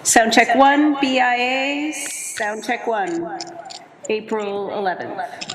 Sound check one, BIA, sound check one, April 11th.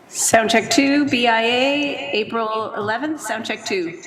Sound check two, BIA, April 11th, sound check two.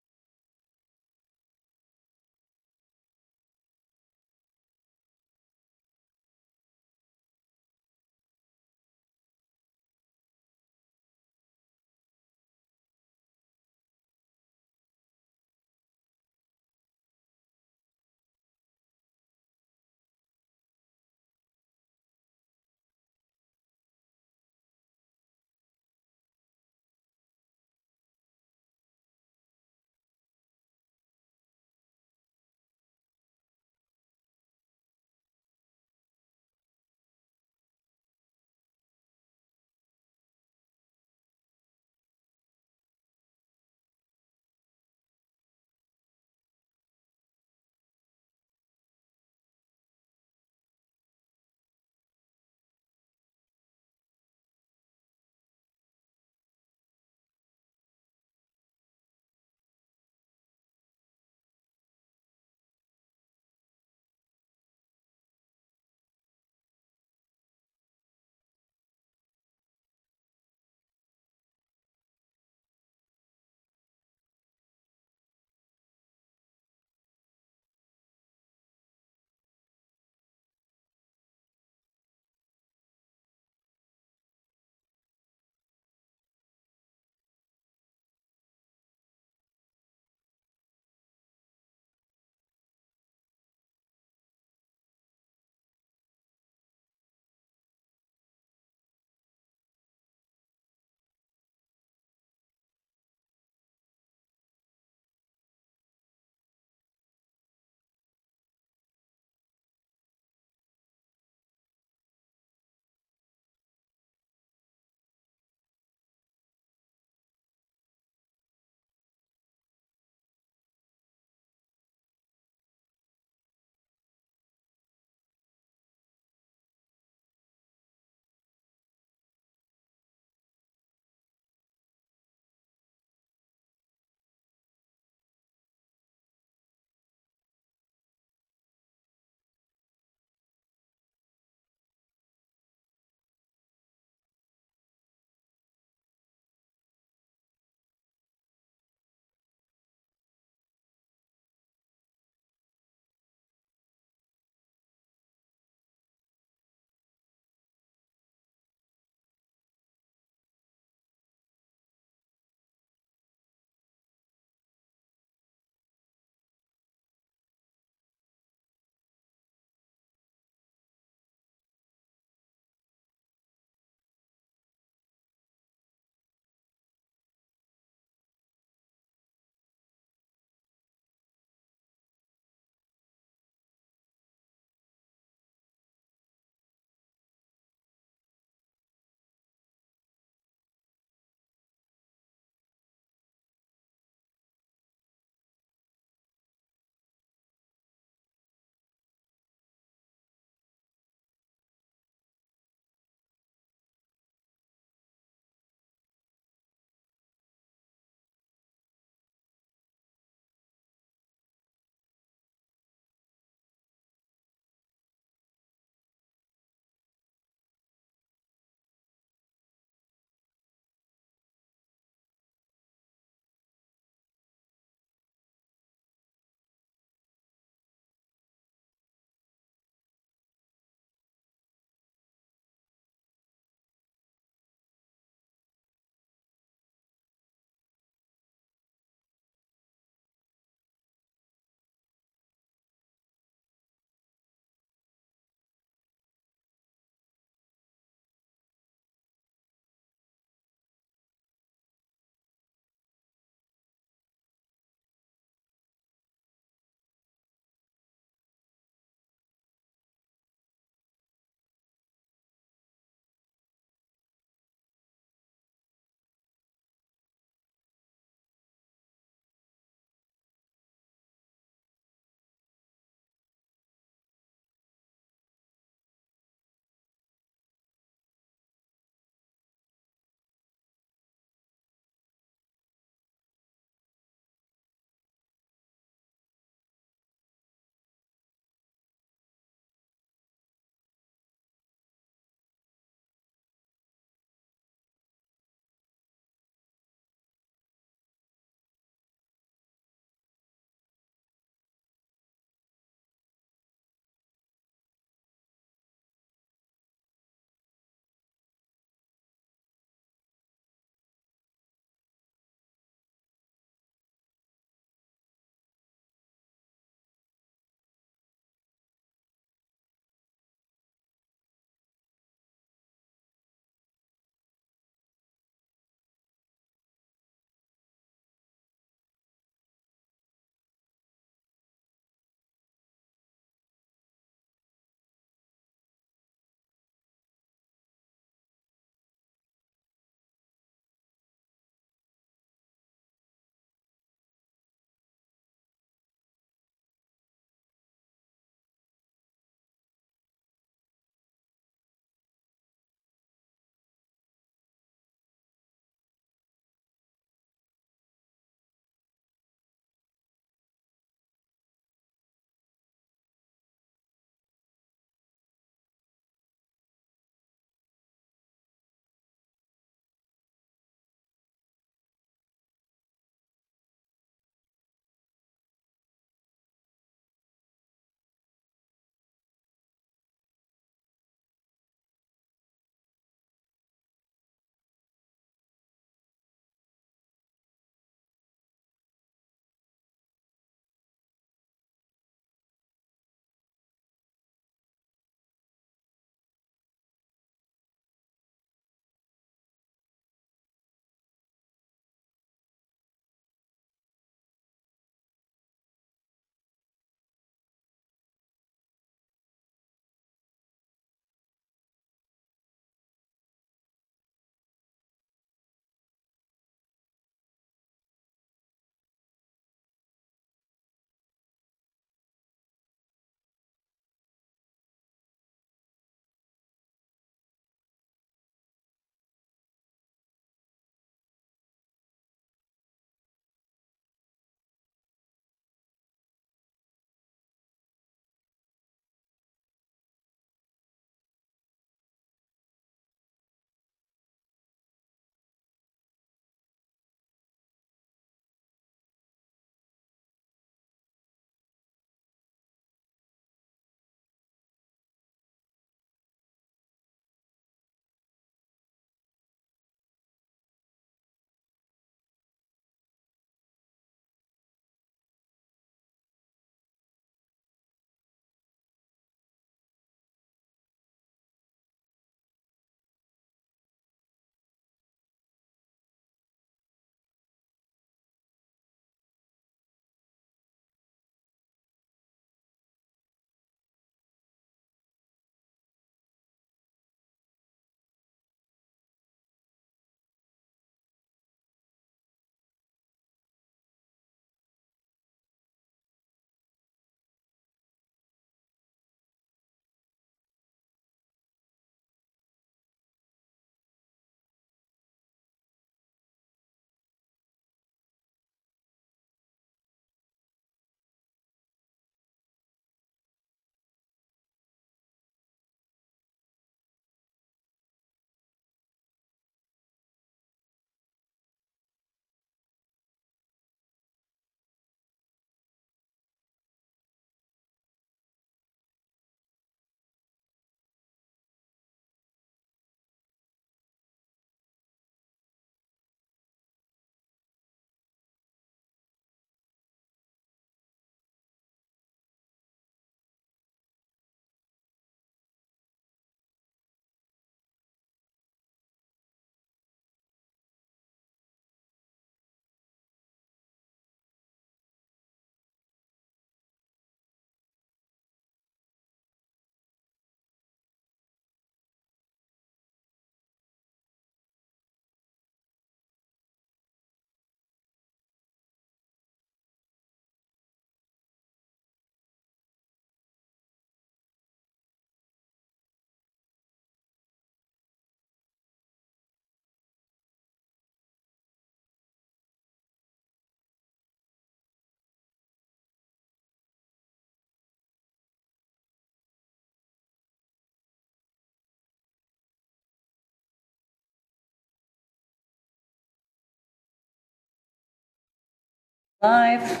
Live.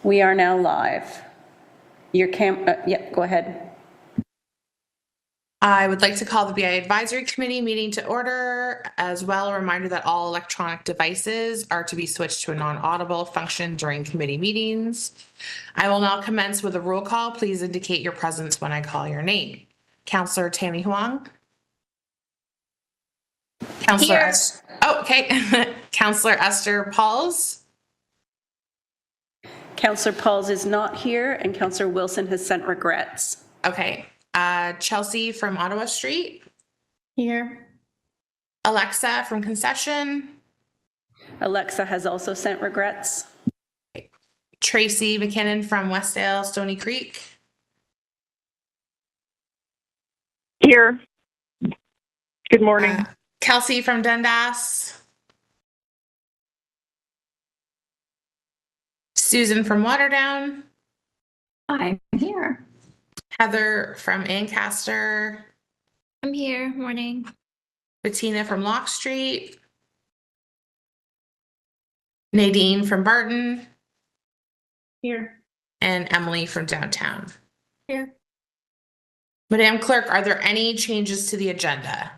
We are now live. Your yeah, go ahead. I would like to call the BIA Advisory Committee meeting to order. As well, a reminder that all electronic devices are to be switched to a non-audible function during committee meetings. I will now commence with a roll call. Please indicate your presence when I call your name. Councillor Tammy Huang. Councillor okay. Councillor Esther Pauls. Councillor Pauls is not here, and Councillor Wilson has sent regrets. Okay. Chelsea from Ottawa Street. Here. Alexa from Concession. Alexa has also sent regrets. Tracy McKinnon from Westdale Stony Creek. Here. Good morning. Kelsey from Dundas. Susan from Waterdown. I'm here. Heather from Ancaster. I'm here. Morning. Bettina from Lock Street. Nadine from Barton. Here. And Emily from Downtown. Here. Madam Clerk, are there any changes to the agenda?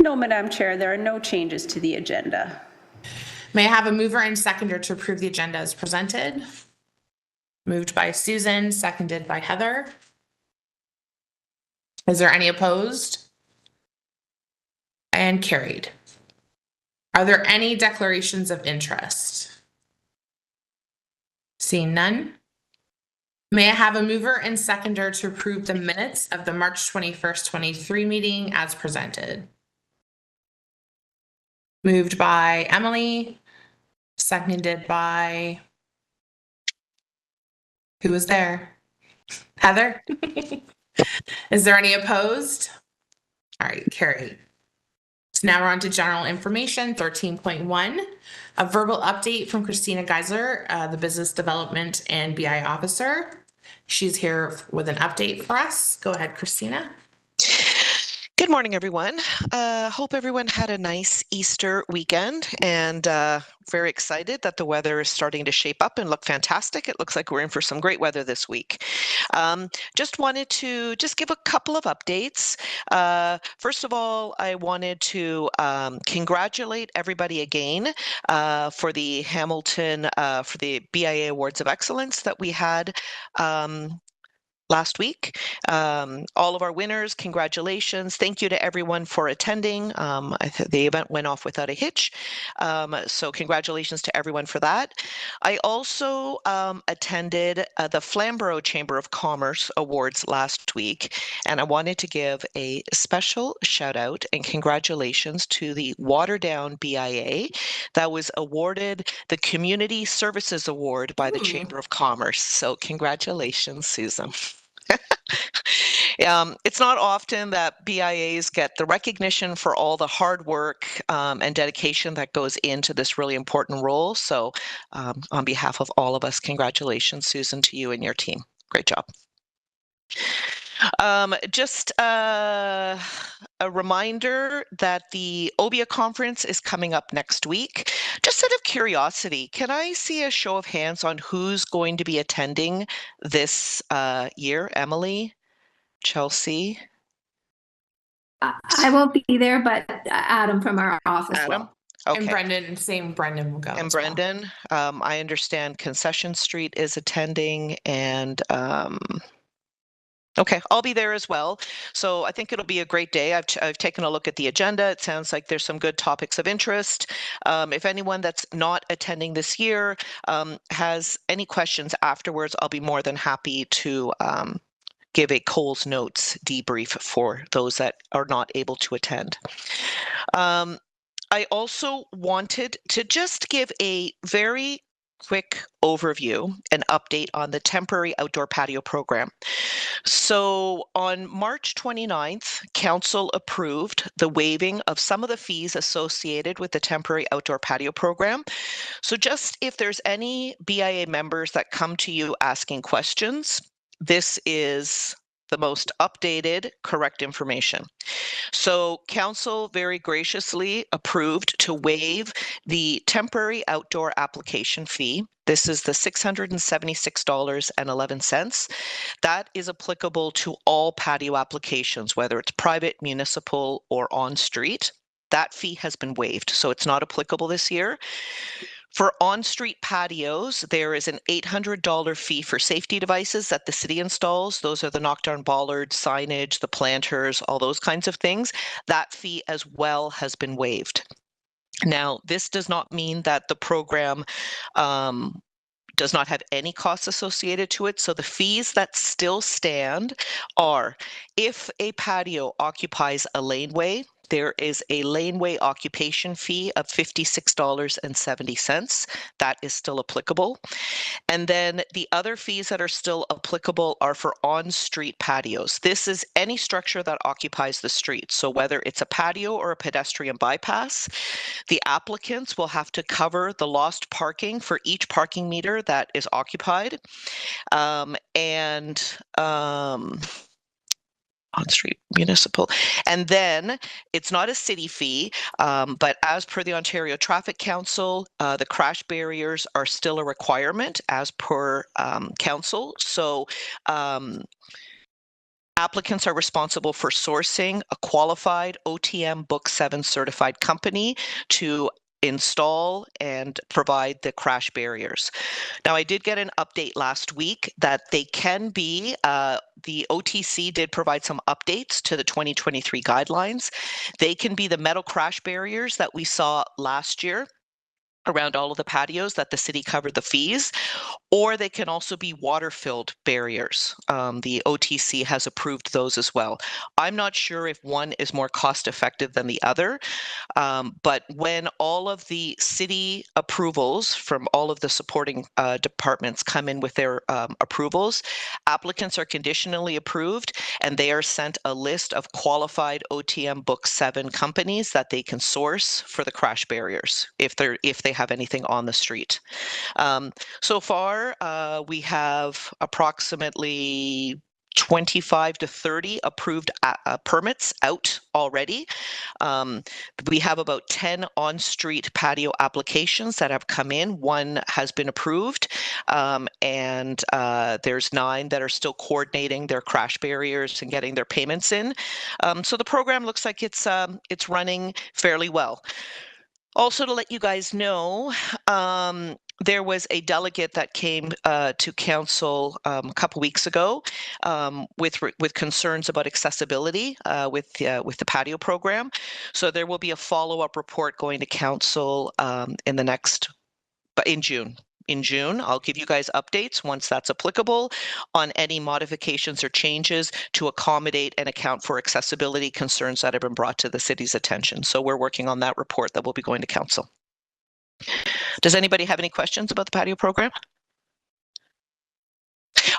No, Madam Chair, there are no changes to the agenda. May I have a mover and seconder to approve the agenda as presented? Moved by Susan, seconded by Heather. Is there any opposed? And carried. Are there any declarations of interest? Seeing none. May I have a mover and seconder to approve the minutes of the March 21st, 23 meeting as presented? Moved by Emily, seconded by, who was there? Heather? Is there any opposed? All right, carried. So now we're on to general information, 13.1, a verbal update from Christina Geisler, the Business Development and BI Officer. She's here with an update for us. Go ahead, Christina. Good morning, everyone. Hope everyone had a nice Easter weekend, and very excited that the weather is starting to shape up and look fantastic. It looks like we're in for some great weather this week. Just wanted to give a couple of updates. First of all, I wanted to congratulate everybody again for the Hamilton, for the BIA Awards of Excellence that we had last week. All of our winners, congratulations. Thank you to everyone for attending. The event went off without a hitch. So congratulations to everyone for that. I also attended the Flamborough Chamber of Commerce Awards last week, and I wanted to give a special shout out and congratulations to the Waterdown BIA that was awarded the Community Services Award by the Chamber of Commerce. So congratulations, Susan. It's not often that BIAs get the recognition for all the hard work and dedication that goes into this really important role. So on behalf of all of us, congratulations, Susan, to you and your team. Great job. Just a reminder that the OBIA conference is coming up next week. Just out of curiosity, can I see a show of hands on who's going to be attending this year? Emily, Chelsea? I won't be there, but Adam from our office Adam? will. Okay. And Brendan will go. And Brendan, I understand Concession Street is attending, and okay, I'll be there as well. So I think it'll be a great day. I've taken a look at the agenda. It sounds like there's some good topics of interest. If anyone that's not attending this year has any questions afterwards, I'll be more than happy to give a Coles Notes debrief for those that are not able to attend. I also wanted to just give a very quick overview and update on the temporary outdoor patio program. So on March 29th, Council approved the waiving of some of the fees associated with the temporary outdoor patio program. So just if there's any BIA members that come to you asking questions, this is the most updated, correct information. So council very graciously approved to waive the temporary outdoor application fee. This is the $676.11. That is applicable to all patio applications, whether it's private, municipal, or on-street. That fee has been waived, so it's not applicable this year. For on-street patios, there is an $800 fee for safety devices that the city installs. Those are the knockdown bollards, signage, the planters, all those kinds of things. That fee as well has been waived. Now, this does not mean that the program does not have any costs associated to it. So the fees that still stand are if a patio occupies a laneway, there is a laneway occupation fee of $56.70. That is still applicable. And then the other fees that are still applicable are for on-street patios. This is any structure that occupies the street. So whether it's a patio or a pedestrian bypass, the applicants will have to cover the lost parking for each parking meter that is occupied. On-street municipal. And then it's not a city fee, but as per the Ontario Traffic Council, the crash barriers are still a requirement as per council. So applicants are responsible for sourcing a qualified OTM Book 7 certified company to install and provide the crash barriers. Now, I did get an update last week that they can be, the OTC did provide some updates to the 2023 guidelines. They can be the metal crash barriers that we saw last year around all of the patios that the city covered the fees, or they can also be water-filled barriers. The OTC has approved those as well. I'm not sure if one is more cost-effective than the other, but when all of the city approvals from all of the supporting departments come in with their approvals, applicants are conditionally approved, and they are sent a list of qualified OTM Book 7 companies that they can source for the crash barriers if they have anything on the street. So far, we have approximately 25 to 30 approved permits out already. We have about 10 on-street patio applications that have come in. One has been approved, and there's 9 that are still coordinating their crash barriers and getting their payments in. So the program looks like it's running fairly well. Also, to let you guys know, there was a delegate that came to council a couple weeks ago with concerns about accessibility with the patio program. So there will be a follow-up report going to council in June. In June, I'll give you guys updates once that's applicable on any modifications or changes to accommodate and account for accessibility concerns that have been brought to the city's attention. So we're working on that report that will be going to council. Does anybody have any questions about the patio program?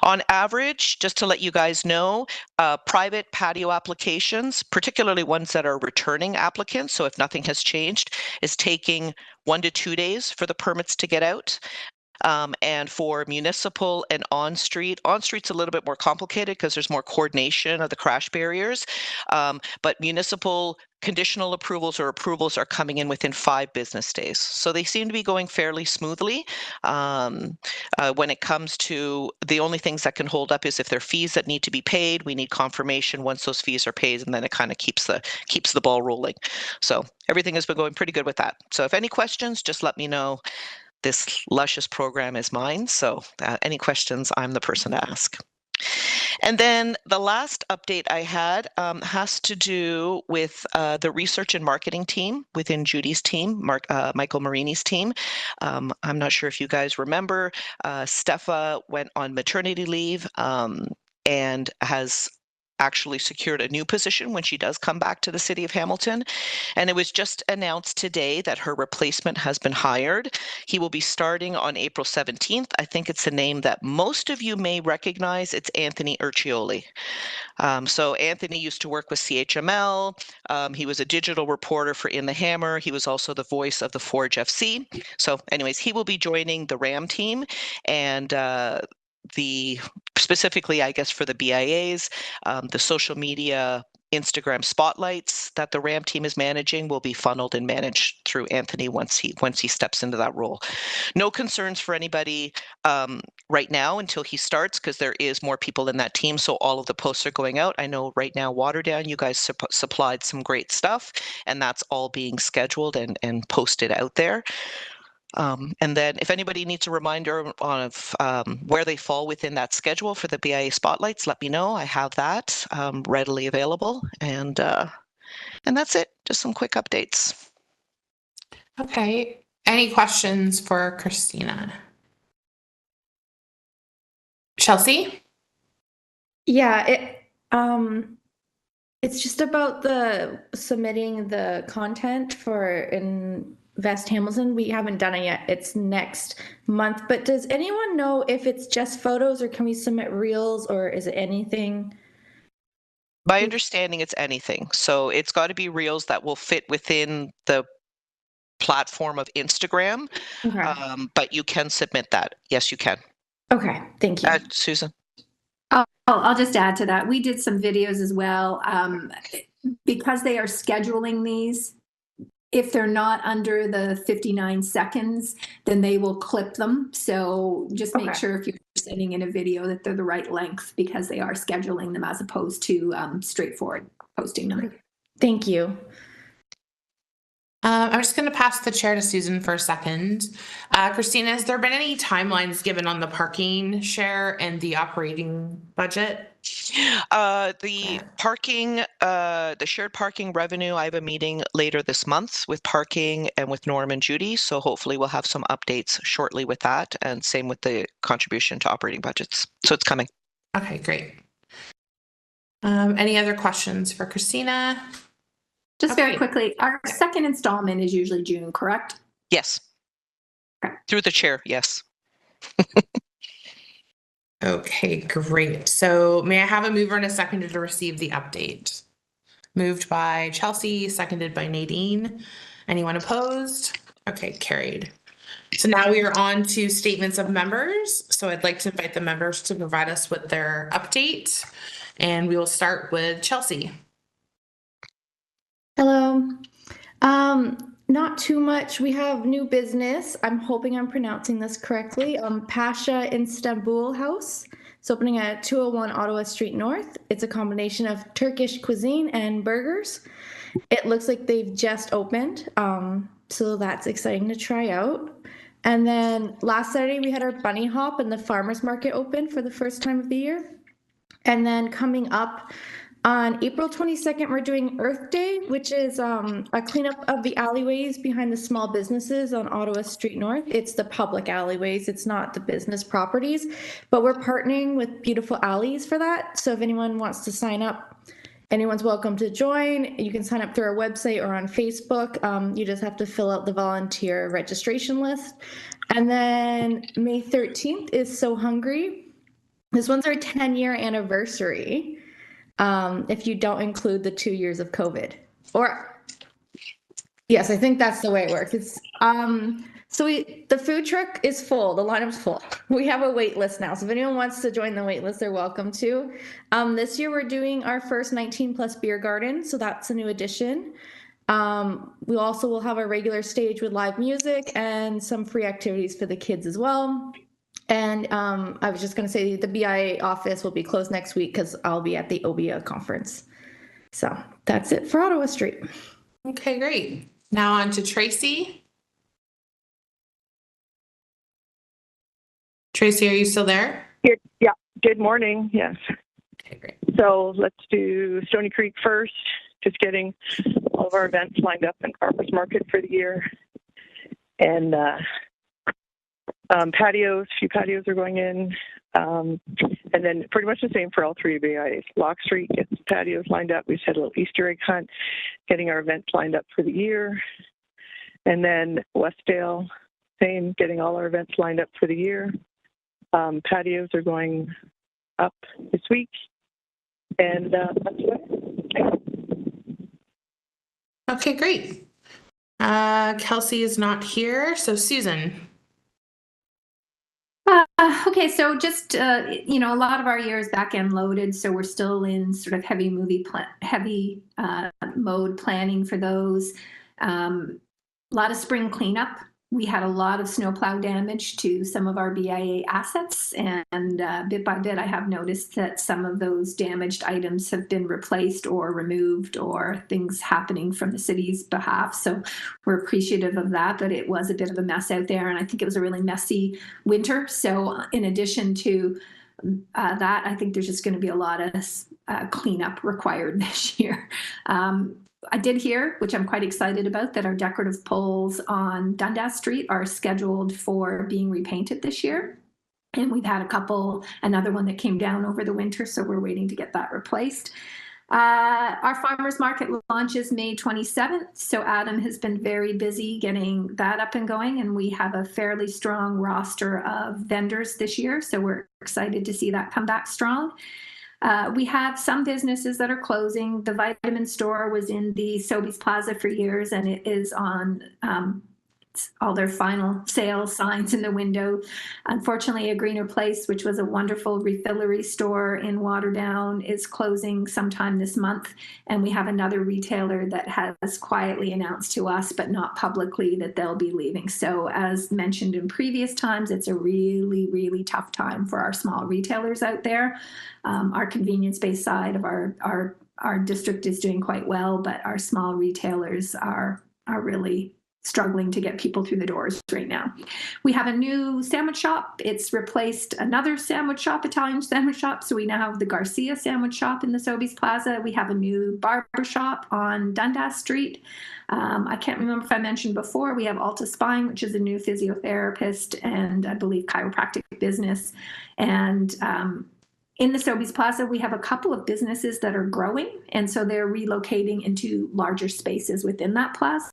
On average, just to let you guys know, private patio applications, particularly ones that are returning applicants, so if nothing has changed, is taking 1 to 2 days for the permits to get out. And for municipal and on-street's a little bit more complicated because there's more coordination of the crash barriers. But municipal conditional approvals or approvals are coming in within 5 business days. So they seem to be going fairly smoothly. When it comes to the only things that can hold up is if there are fees that need to be paid, we need confirmation once those fees are paid, and then it kind of keeps the ball rolling. So everything has been going pretty good with that. So if any questions, just let me know. This luscious program is mine, so any questions, I'm the person to ask. And then the last update I had has to do with the research and marketing team within Judy's team, Michael Marini's team. I'm not sure if you guys remember, Stefa went on maternity leave and has actually secured a new position when she does come back to the city of Hamilton. And it was just announced today that her replacement has been hired. He will be starting on April 17th. I think it's a name that most of you may recognize. It's Anthony Urcioli. So Anthony used to work with CHML. He was a digital reporter for In the Hammer. He was also the voice of the Forge FC. So anyways, he will be joining the RAM team, and the specifically, I guess, for the BIAs, the social media Instagram spotlights that the RAM team is managing will be funneled and managed through Anthony once he steps into that role. No concerns for anybody right now until he starts, because there is more people in that team, so all of the posts are going out. I know right now, Waterdown, you guys supplied some great stuff, and that's all being scheduled and posted out there. And then if anybody needs a reminder of where they fall within that schedule for the BIA spotlights, let me know. I have that readily available. And that's it. Just some quick updates. Okay. Any questions for Christina? Chelsea? Yeah, it's just about the submitting the content for Invest Hamilton. We haven't done it yet. It's next month. But does anyone know if it's just photos or can we submit reels or is it anything? My understanding, it's anything. So it's got to be reels that will fit within the platform of Instagram. Okay. But you can submit that. Yes, you can. Okay. Thank you. Susan. I'll just add to that. We did some videos as well. Because they are scheduling these, if they're not under the 59 seconds, then they will clip them. So just make sure if you're sending in a video that they're the right length, because they are scheduling them as opposed to straightforward posting them. Thank you. I'm just going to pass the chair to Susan for a second. Christina, has there been any timelines given on the parking share and the operating budget? The parking, the shared parking revenue, I have a meeting later this month with parking and with Norm and Judy. So hopefully we'll have some updates shortly with that, and same with the contribution to operating budgets. So it's coming. Okay, great. Any other questions for Christina? Just very quickly, our second installment is usually June, correct? Yes. Okay. Through the chair, yes. Okay, great. So may I have a mover and a seconder to receive the update? Moved by Chelsea, seconded by Nadine. Anyone opposed? Okay, carried. So now we are on to statements of members. So I'd like to invite the members to provide us with their update. And we will start with Chelsea. Hello. Not too much. We have new business. I'm hoping I'm pronouncing this correctly. Pasha Istanbul House. It's opening at 201 Ottawa Street North. It's a combination of Turkish cuisine and burgers. It looks like they've just opened, so that's exciting to try out. And then last Saturday we had our bunny hop and the farmers market open for the first time of the year. And then coming up on April 22nd, we're doing Earth Day, which is a cleanup of the alleyways behind the small businesses on Ottawa Street North. It's the public alleyways, it's not the business properties, but we're partnering with Beautiful Alleys for that. So if anyone wants to sign up, anyone's welcome to join. You can sign up through our website or on Facebook. You just have to fill out the volunteer registration list. And then May 13th is So Hungry. This one's our 10-year anniversary. If you don't include the 2 years of COVID, or yes, I think that's the way it works. It's so the food truck is full, the lineup's full. We have a wait list now, so if anyone wants to join the wait list, they're welcome to. This year we're doing our first 19+ beer garden, so that's a new addition. We also will have a regular stage with live music and some free activities for the kids as well. And I was just going to say the BIA office will be closed next week because I'll be at the OBIA conference. So that's it for Ottawa Street. Okay, great. Now on to Tracy. Tracy, are you still there? Yeah. Good morning. Yes. Okay, great. So let's do Stony Creek first. Just getting all of our events lined up in Farmers Market for the year. And patios, a few patios are going in. And then pretty much the same for all three BIAs. Lock Street gets patios lined up. We just had a little Easter egg hunt, getting our events lined up for the year. And then Westdale, same, getting all our events lined up for the year. Patios are going up this week. And that's it. Okay, great. Kelsey is not here, so Susan. Okay, so just a lot of our year is back end loaded, so we're still in sort of heavy mode planning for those. A lot of spring cleanup. We had a lot of snowplow damage to some of our BIA assets, and bit by bit, I have noticed that some of those damaged items have been replaced or removed, or things happening from the city's behalf. So we're appreciative of that, but it was a bit of a mess out there, and I think it was a really messy winter. So in addition to that, I think there's just going to be a lot of cleanup required this year. I did hear, which I'm quite excited about, that our decorative poles on Dundas Street are scheduled for being repainted this year. And we've had another one that came down over the winter, so we're waiting to get that replaced. Our farmers market launches May 27th, so Adam has been very busy getting that up and going, and we have a fairly strong roster of vendors this year, so we're excited to see that come back strong. We have some businesses that are closing. The vitamin store was in the Sobeys Plaza for years, and it is on all their final sale signs in the window. Unfortunately, A Greener Place, which was a wonderful refillery store in Waterdown, is closing sometime this month. And we have another retailer that has quietly announced to us, but not publicly, that they'll be leaving. So as mentioned in previous times, it's a really, really tough time for our small retailers out there. Our convenience-based side of our district is doing quite well, but our small retailers are really struggling to get people through the doors right now. We have a new sandwich shop. It's replaced another sandwich shop, Italian sandwich shop. So we now have the Garcia sandwich shop in the Sobeys Plaza. We have a new barber shop on Dundas Street. I can't remember if I mentioned before, we have Alta Spine, which is a new physiotherapist and I believe chiropractic business. And in the Sobeys Plaza, we have a couple of businesses that are growing, and so they're relocating into larger spaces within that plaza.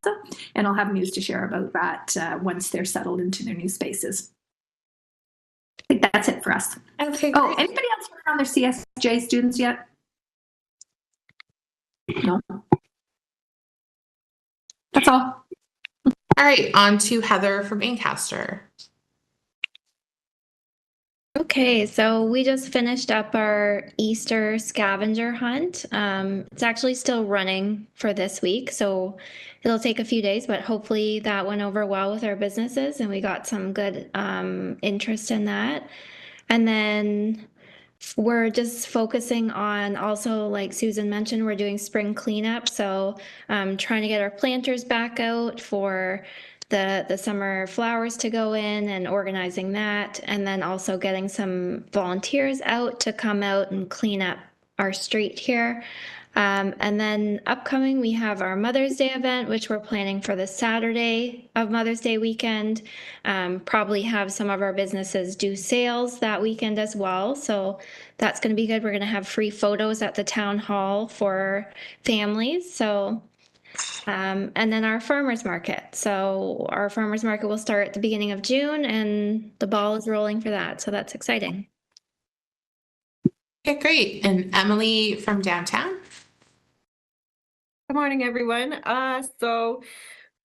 And I'll have news to share about that once they're settled into their new spaces. I think that's it for us. Okay, Oh, great. anybody else working on their CSJ students yet? No. That's all. All right, on to Heather from Ancaster. Okay, so we just finished up our Easter scavenger hunt. It's actually still running for this week, so it'll take a few days, but hopefully that went over well with our businesses and we got some good interest in that. And then we're just focusing on also, like Susan mentioned, we're doing spring cleanup. So trying to get our planters back out for the summer flowers to go in and organizing that. And then also getting some volunteers out to come out and clean up our street here. And then upcoming, we have our Mother's Day event, which we're planning for the Saturday of Mother's Day weekend. Probably have some of our businesses do sales that weekend as well. So that's going to be good. We're going to have free photos at the town hall for families. So, and then our farmers market. So our farmers market will start at the beginning of June and the ball is rolling for that. So that's exciting. Okay, great. And Emily from downtown. Good morning, everyone. So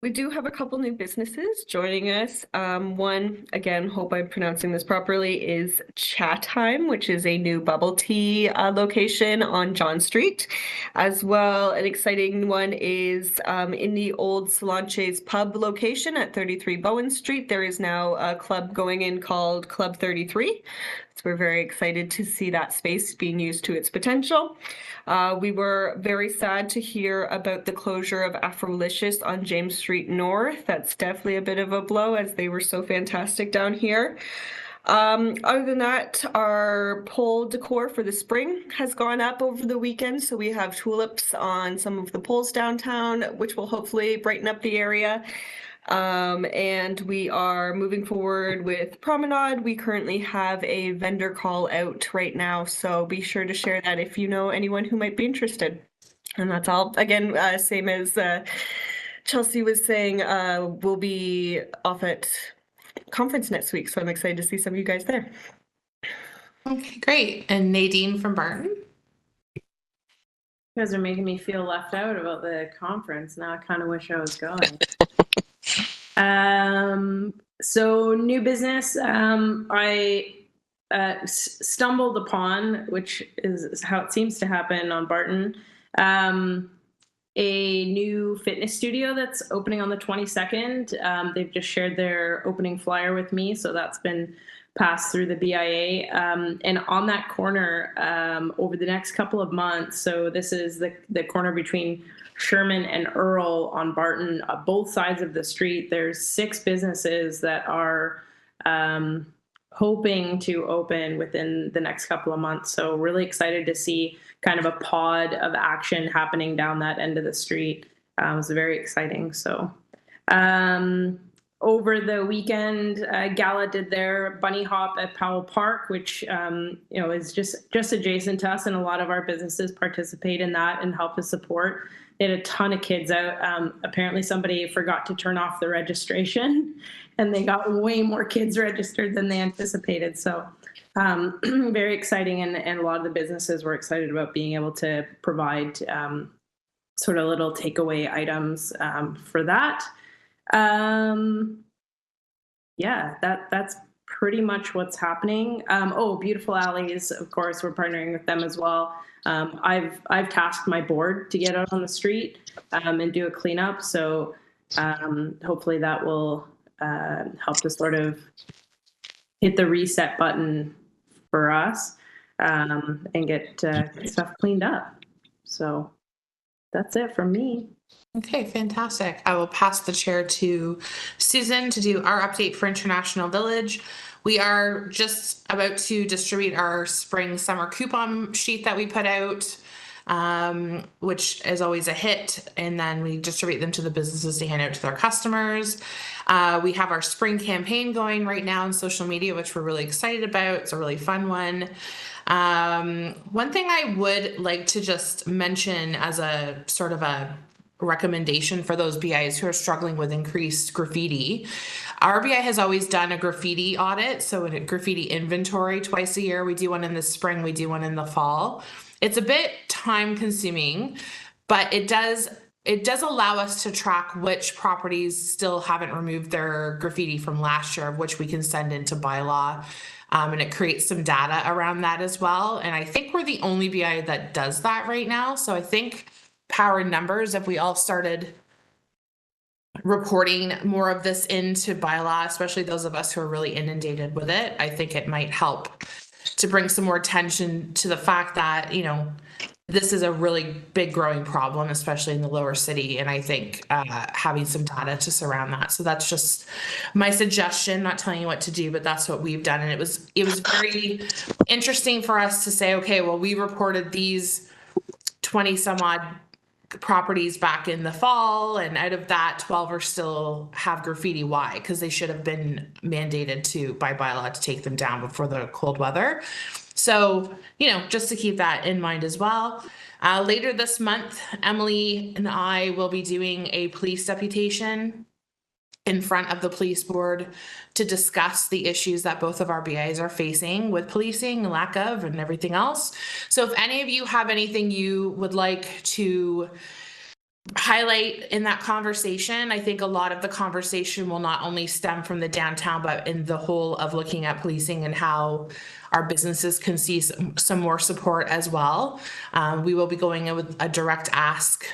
we do have a couple new businesses joining us. One, again, hope I'm pronouncing this properly, is Chatham, which is a new bubble tea location on John Street. As well, an exciting one is in the old Solanche's pub location at 33 Bowen Street. There is now a club going in called Club 33. So we're very excited to see that space being used to its potential. We were very sad to hear about the closure of Afrolicious on James Street North. That's definitely a bit of a blow as they were so fantastic down here. Other than that, our pole decor for the spring has gone up over the weekend. So we have tulips on some of the poles downtown, which will hopefully brighten up the area. And we are moving forward with Promenade. We currently have a vendor call out right now, so be sure to share that if you know anyone who might be interested. And that's all. Again, same as Chelsea was saying, we'll be off at conference next week, so I'm excited to see some of you guys there. Okay, great. And Nadine from Barton. You guys are making me feel left out about the conference. Now I kind of wish I was going. So new business, I stumbled upon, which is how it seems to happen on Barton, a new fitness studio that's opening on the 22nd. They've just shared their opening flyer with me, so that's been passed through the BIA. And on that corner, over the next couple of months, so this is the corner between Sherman and Earl on Barton, both sides of the street, there's 6 businesses that are hoping to open within the next couple of months. So really excited to see kind of a pod of action happening down that end of the street. It was very exciting. So over the weekend, Gala did their bunny hop at Powell Park, which is just adjacent to us, and a lot of our businesses participate in that and help to support. They had a ton of kids out. Apparently somebody forgot to turn off the registration and they got way more kids registered than they anticipated. So very exciting. And a lot of the businesses were excited about being able to provide sort of little takeaway items for that. Yeah, that's pretty much what's happening. Beautiful Alleys, of course, we're partnering with them as well. I've tasked my board to get out on the street and do a cleanup. So hopefully that will help to sort of hit the reset button for us and get stuff cleaned up. So that's it from me. Okay, fantastic. I will pass the chair to Susan to do our update for International Village. We are just about to distribute our spring summer coupon sheet that we put out, which is always a hit. And then we distribute them to the businesses to hand out to their customers. We have our spring campaign going right now on social media, which we're really excited about. It's a really fun one. One thing I would like to just mention as a sort of a recommendation for those BIs who are struggling with increased graffiti. RBI has always done a graffiti audit, so a graffiti inventory twice a year. We do one in the spring, we do one in the fall. It's a bit time consuming, but it does allow us to track which properties still haven't removed their graffiti from last year, which we can send into bylaw. And it creates some data around that as well. And I think we're the only BI that does that right now. So I think power in numbers, if we all started reporting more of this into bylaw, especially those of us who are really inundated with it, I think it might help to bring some more attention to the fact that, this is a really big growing problem, especially in the lower city. And I think having some data to surround that. So that's just my suggestion, not telling you what to do, but that's what we've done. And it was very interesting for us to say, okay, well, we reported these 20 some odd properties back in the fall, and out of that 12 are still have graffiti. Why? Because they should have been mandated by bylaw to take them down before the cold weather. So just to keep that in mind as well. Later this month, Emily and I will be doing a police deputation in front of the police board to discuss the issues that both of our BIs are facing with policing, lack of, and everything else. So if any of you have anything you would like to highlight in that conversation, I think a lot of the conversation will not only stem from the downtown, but in the whole of looking at policing and how our businesses can see some more support as well. We will be going in with a direct ask.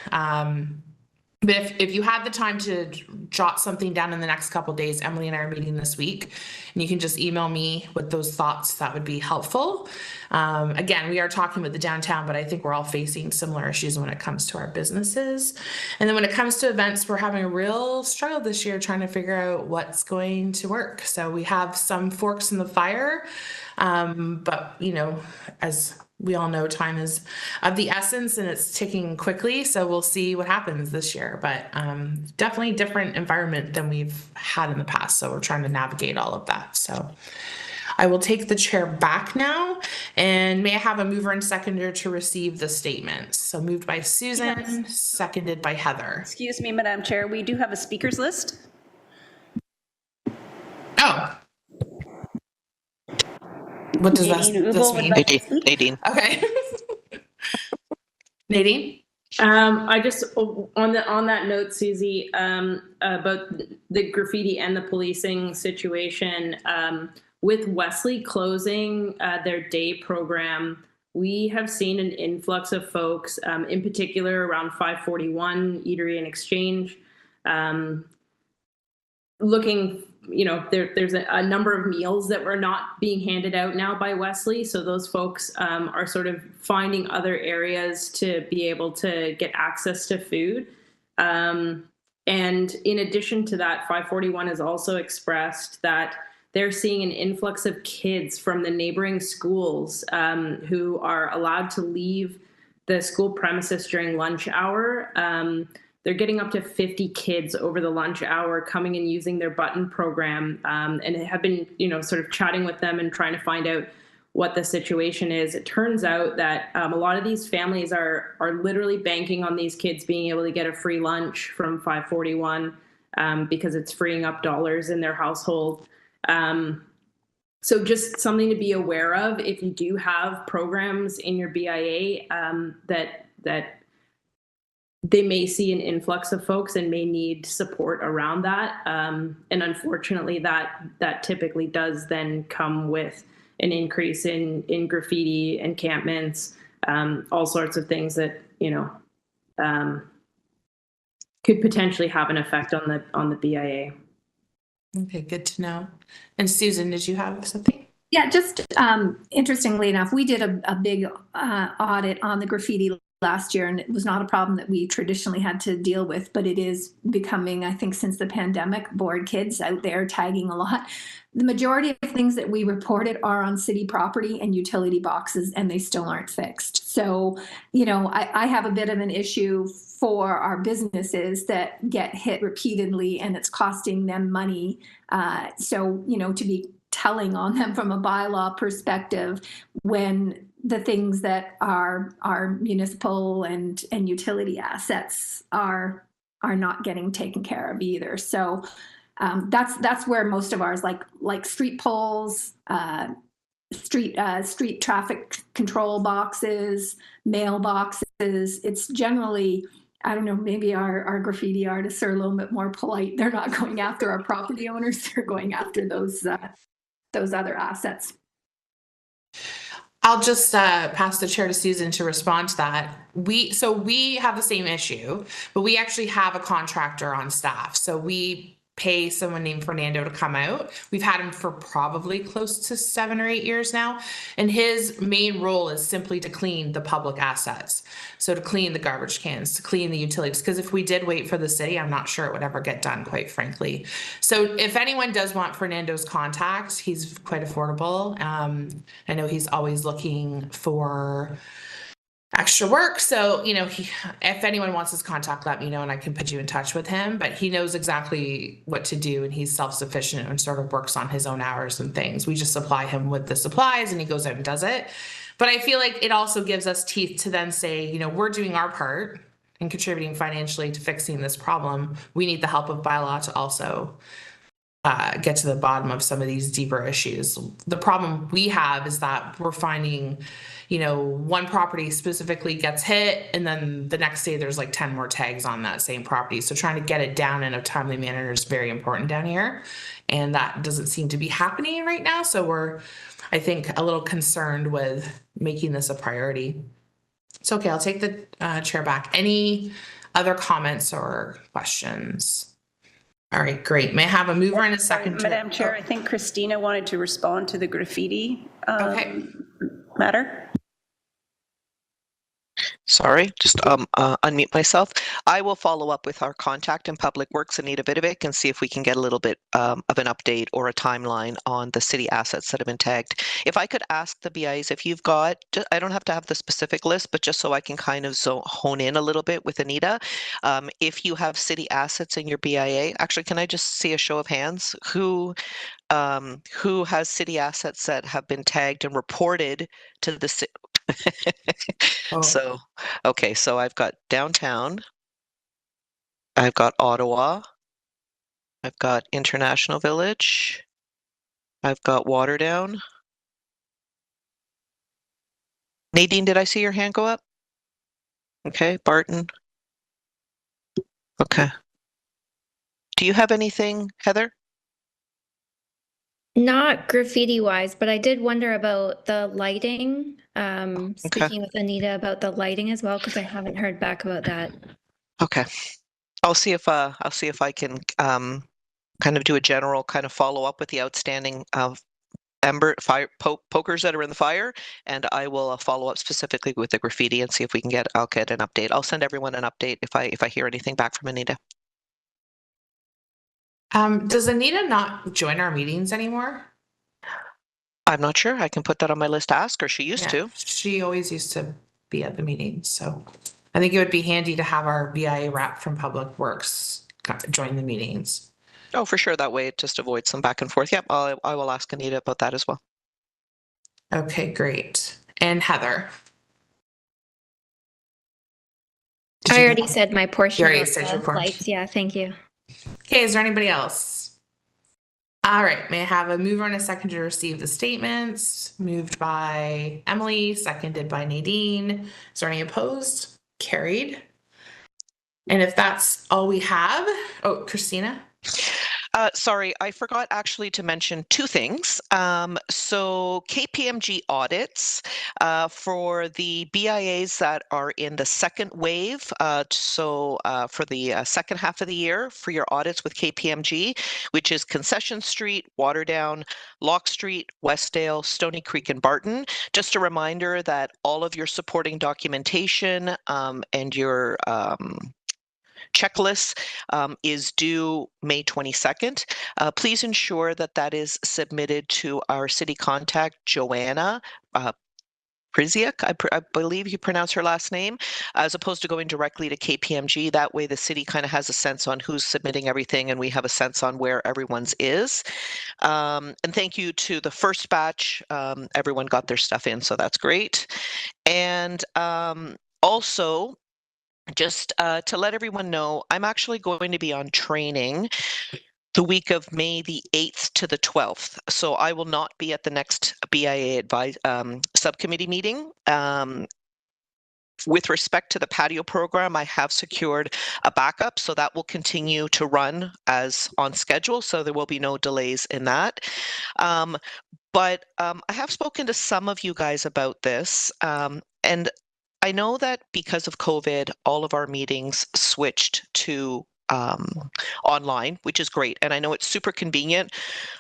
But if you had the time to jot something down in the next couple of days, Emily and I are meeting this week, and you can just email me with those thoughts. That would be helpful. Again, we are talking with the downtown, but I think we're all facing similar issues when it comes to our businesses. And then when it comes to events, we're having a real struggle this year trying to figure out what's going to work. So we have some forks in the fire, but as we all know, time is of the essence and it's ticking quickly. So we'll see what happens this year, but definitely different environment than we've had in the past. So we're trying to navigate all of that. So I will take the chair back now, and may I have a mover and seconder to receive the statements? So moved by Susan, yes. Seconded by Heather. Excuse me, Madam Chair, we do have a speakers list. Oh. What does this mean? Nadine. Okay. Nadine? I just on that note, Susie, about the graffiti and the policing situation. With Wesley closing their day program, we have seen an influx of folks, in particular around 541 Eatery and Exchange, looking. There's a number of meals that were not being handed out now by Wesley. So those folks are sort of finding other areas to be able to get access to food. And in addition to that, 541 has also expressed that they're seeing an influx of kids from the neighboring schools who are allowed to leave the school premises during lunch hour. They're getting up to 50 kids over the lunch hour coming and using their button program, and have been, sort of chatting with them and trying to find out what the situation is. It turns out that a lot of these families are literally banking on these kids being able to get a free lunch from 541 because it's freeing up dollars in their household. So just something to be aware of if you do have programs in your BIA that they may see an influx of folks and may need support around that. And unfortunately, that typically does then come with an increase in graffiti, encampments, all sorts of things that, could potentially have an effect on the BIA. Okay, good to know. And Susan, did you have something? Yeah, just interestingly enough, we did a big audit on the graffiti last year, and it was not a problem that we traditionally had to deal with, but it is becoming, I think, since the pandemic, bored kids out there tagging a lot. The majority of things that we reported are on city property and utility boxes, and they still aren't fixed. So, I have a bit of an issue for our businesses that get hit repeatedly, and it's costing them money. So, to be telling on them from a bylaw perspective when the things that are municipal and utility assets are not getting taken care of either. So that's where most of ours, like street poles, street traffic control boxes, mailboxes. It's generally, I don't know, maybe our graffiti artists are a little bit more polite. They're not going after our property owners. They're going after those other assets. I'll just pass the chair to Susan to respond to that. We have the same issue, but we actually have a contractor on staff. So we pay someone named Fernando to come out. We've had him for probably close to 7 or 8 years now. And his main role is simply to clean the public assets. So to clean the garbage cans, to clean the utilities. Because if we did wait for the city, I'm not sure it would ever get done, quite frankly. So if anyone does want Fernando's contact, he's quite affordable. I know he's always looking for extra work. So, if anyone wants his contact, let me know and I can put you in touch with him, but he knows exactly what to do and he's self-sufficient and sort of works on his own hours and things. We just supply him with the supplies and he goes out and does it. But I feel like it also gives us teeth to then say, we're doing our part in contributing financially to fixing this problem. We need the help of bylaw to also get to the bottom of some of these deeper issues. The problem we have is that we're finding one property specifically gets hit and then the next day there's like 10 more tags on that same property. So trying to get it down in a timely manner is very important down here. And that doesn't seem to be happening right now. So we're, I think, a little concerned with making this a priority. It's okay. I'll take the chair back. Any other comments or questions? All right, great. May I have a mover and a second? Madam Chair, I think Christina wanted to respond to the graffiti matter. Sorry, just unmute myself. I will follow up with our contact in Public Works, Anita Vidovic, and see if we can get a little bit of an update or a timeline on the city assets that have been tagged. If I could ask the BIAs, if you've got, I don't have to have the specific list, but just so I can kind of hone in a little bit with Anita, if you have city assets in your BIA, actually, can I just see a show of hands? Who has city assets that have been tagged and reported to the city? Oh. So, okay, so I've got downtown, I've got Ottawa, I've got International Village, I've got Waterdown. Nadine, did I see your hand go up? Okay, Barton. Okay. Do you have anything, Heather? Not graffiti wise, but I did wonder about the lighting. Speaking with Anita about the lighting as well, because I haven't heard back about that. Okay. I'll see if I can kind of do a general kind of follow up with the outstanding ember fire pokers that are in the fire, and I will follow up specifically with the graffiti and see if we can I'll get an update. I'll send everyone an update if I hear anything back from Anita. Does Anita not join our meetings anymore? I'm not sure. I can put that on my list to ask her. She used to. She always used to be at the meetings, so I think it would be handy to have our BIA rep from Public Works join the meetings. Oh, for sure. That way it just avoids some back and forth. Yep, I will ask Anita about that as well. Okay, great. And Heather? I already said my portion You already about said the your portion. lights. Yeah, thank you. Okay, is there anybody else? All right, may I have a mover and a second to receive the statements? Moved by Emily, seconded by Nadine. Is there any opposed? Carried. And if that's all we have, oh, Christina? Sorry, I forgot actually to mention two things. So KPMG audits for the BIAs that are in the second wave. For the second half of the year, for your audits with KPMG, which is Concession Street, Waterdown, Lock Street, Westdale, Stony Creek, and Barton. Just a reminder that all of your supporting documentation and your checklist is due May 22nd. Please ensure that that is submitted to our city contact, Joanna Priziak, I believe you pronounce her last name, as opposed to going directly to KPMG. That way the city kind of has a sense on who's submitting everything and we have a sense on where everyone's is. And thank you to the first batch. Everyone got their stuff in, so that's great. And also, just to let everyone know, I'm actually going to be on training the week of May the 8th to the 12th. So I will not be at the next BIA subcommittee meeting. With respect to the patio program, I have secured a backup, so that will continue to run as on schedule. So there will be no delays in that. But I have spoken to some of you guys about this, and I know that because of COVID, all of our meetings switched to online, which is great. And I know it's super convenient.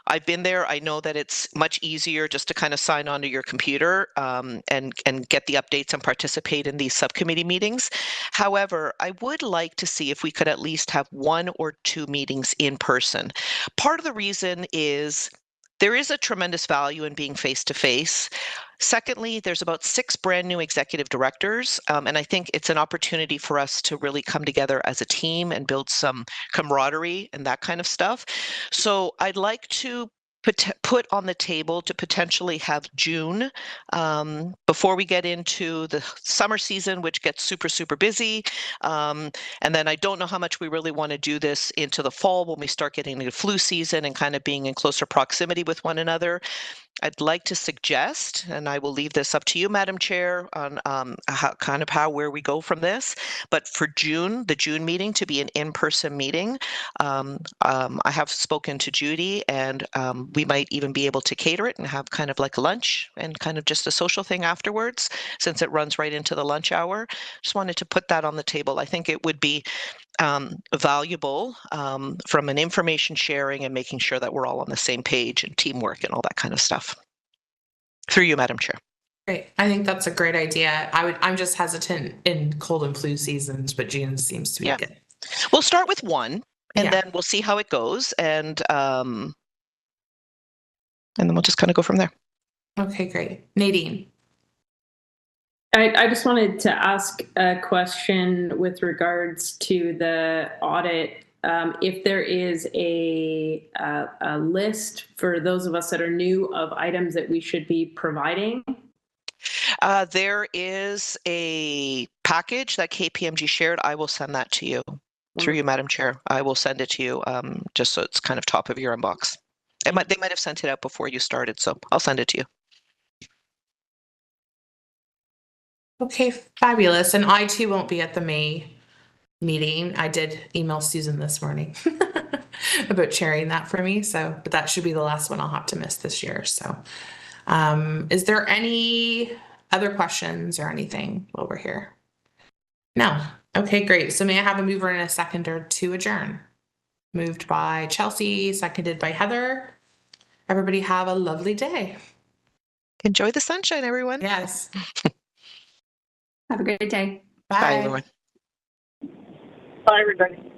I've been there. I know that it's much easier just to kind of sign onto your computer and get the updates and participate in these subcommittee meetings. However, I would like to see if we could at least have 1 or 2 meetings in person. Part of the reason is there is a tremendous value in being face-to-face. Secondly, there's about 6 brand new executive directors, and I think it's an opportunity for us to really come together as a team and build some camaraderie and that kind of stuff. So I'd like to put on the table to potentially have June before we get into the summer season, which gets super, super busy. And then I don't know how much we really want to do this into the fall when we start getting into flu season and kind of being in closer proximity with one another. I'd like to suggest, and I will leave this up to you, Madam Chair, on where we go from this, but for June, the June meeting to be an in-person meeting. I have spoken to Judy, and we might even be able to cater it and have kind of like a lunch and kind of just a social thing afterwards, since it runs right into the lunch hour. Just wanted to put that on the table. I think it would be valuable from an information sharing and making sure that we're all on the same page and teamwork and all that kind of stuff. Through you, Madam Chair. Great. I think that's a great idea. I'm just hesitant in cold and flu seasons, but June seems to be good. We'll start with 1 and then we'll see how it goes, and then we'll just kind of go from there. Okay, great. Nadine. I just wanted to ask a question with regards to the audit. If there is a list for those of us that are new of items that we should be providing? There is a package that KPMG shared. I will send that to you. Through you, Madam Chair. I will send it to you just so it's kind of top of your inbox. They might have sent it out before you started, so I'll send it to you. Okay, fabulous. And I too won't be at the May meeting. I did email Susan this morning about chairing that for me. So, but that should be the last one I'll have to miss this year. So, is there any other questions or anything while we're here? No. Okay, great. So may I have a mover and a seconder to adjourn? Moved by Chelsea, seconded by Heather. Everybody have a lovely day. Enjoy the sunshine, everyone. Yes. Have a great day. Bye. Bye, everyone. Bye, everybody.